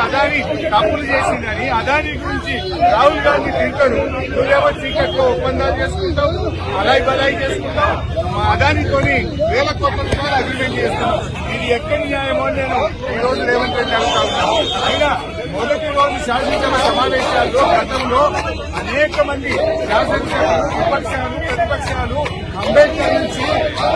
అదాని తప్పులు చేసిందని అదాని గురించి రాహుల్ గాంధీ తింటాడు. నువ్వేమో చీకట్లో ఒప్పందాలు చేసుకుంటావు, అలాయి బలాయి చేసుకుంటావు, మా అదానితోని వేల కోట్ల రూపాయలు అగ్రిమెంట్ చేస్తున్నావు. ఇది ఎక్కడి న్యాయమో నేను ఈ రోజు రేవంత్ రెడ్డి అడుగుతా ఉన్నాను. అయినా మొదటి రోజు శాసనసభ సమావేశాల్లో గతంలో అనేక మంది శాసనసభ విపక్షాలు ప్రతిపక్షాలు అంబేద్కర్ నుంచి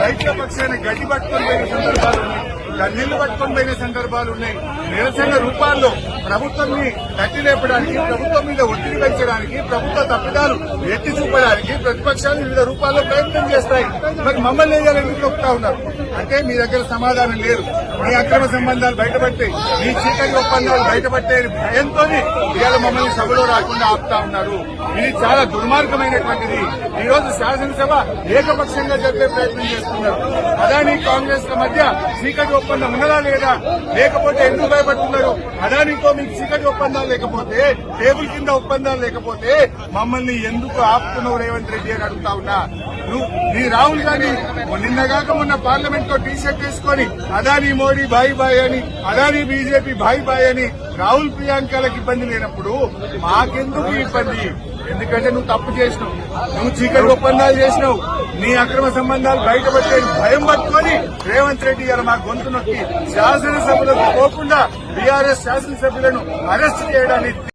రైతుల పక్షాన్ని గడ్డి పట్టుకొని పోయిన సందర్భాలు ఉన్నాయి, కన్నీళ్లు పట్టుకొని పోయిన సందర్భాలు ఉన్నాయి. నిరసన రూపాల్లో ప్రభుత్వాన్ని తట్టి లేపడానికి, ప్రభుత్వం మీద ఒత్తిడి పెంచడానికి, ప్రభుత్వ తప్పిదాలు ఎత్తి చూపడానికి ప్రతిపక్షాలు వివిధ రూపాల్లో ప్రయత్నం చేస్తాయి. మరి మమ్మల్ని ఎందుకు నొక్కుతా ఉన్నారు అంటే మీ దగ్గర సమాధానం లేదు. మీ అక్రమ సంబంధాలు బయటపడతాయి, మీ చీకటి ఒప్పందాలు బయటపట్టే భయంతో ఇవాళ మమ్మల్ని సభలో రాకుండా ఆపుతా ఉన్నారు. ఇది చాలా దుర్మార్గమైనటువంటిది. ఈ రోజు శాసనసభ ఏకపక్షంగా జరిపే ప్రయత్నం చేస్తున్నారు. అదాని కాంగ్రెస్ ల మధ్య చీకటి ఒప్పందం ఉన్నదా లేదా, లేకపోతే ఎందుకు భయపడుతున్నారు? అదానితో మీకు చీకటి ఒప్పందాలు లేకపోతే, టేబుల్ కింద ఒప్పందాలు లేకపోతే మమ్మల్ని ఎందుకు ఆపుతున్నావు రేవంత్ రెడ్డి అని అడుగుతా ఉన్నా. నీ రాహుల్ గాంధీ నిన్నగాక మొన్న పార్లమెంట్ లో టీషర్ట్ వేసుకొని అదాని మోడీ బాయ్ బాయ్ అని, అదాని బీజేపీ బాయ్ బాయ్ అని రాహుల్ ప్రియాంకలకు ఇబ్బంది లేనప్పుడు మాకెందుకు ఇబ్బంది? ఎందుకంటే నువ్వు తప్పు చేసినావు, నువ్వు చీకటి ఒప్పందాలు చేసినావు, నీ అక్రమ సంబంధాలు బయటపట్టే భయం పట్టుకొని రేవంత్ రెడ్డి గారు మా గొంతు నొక్కి శాసనసభలకు పోకుండా బీఆర్ఎస్ శాసనసభ్యులను అరెస్ట్ చేయడానికి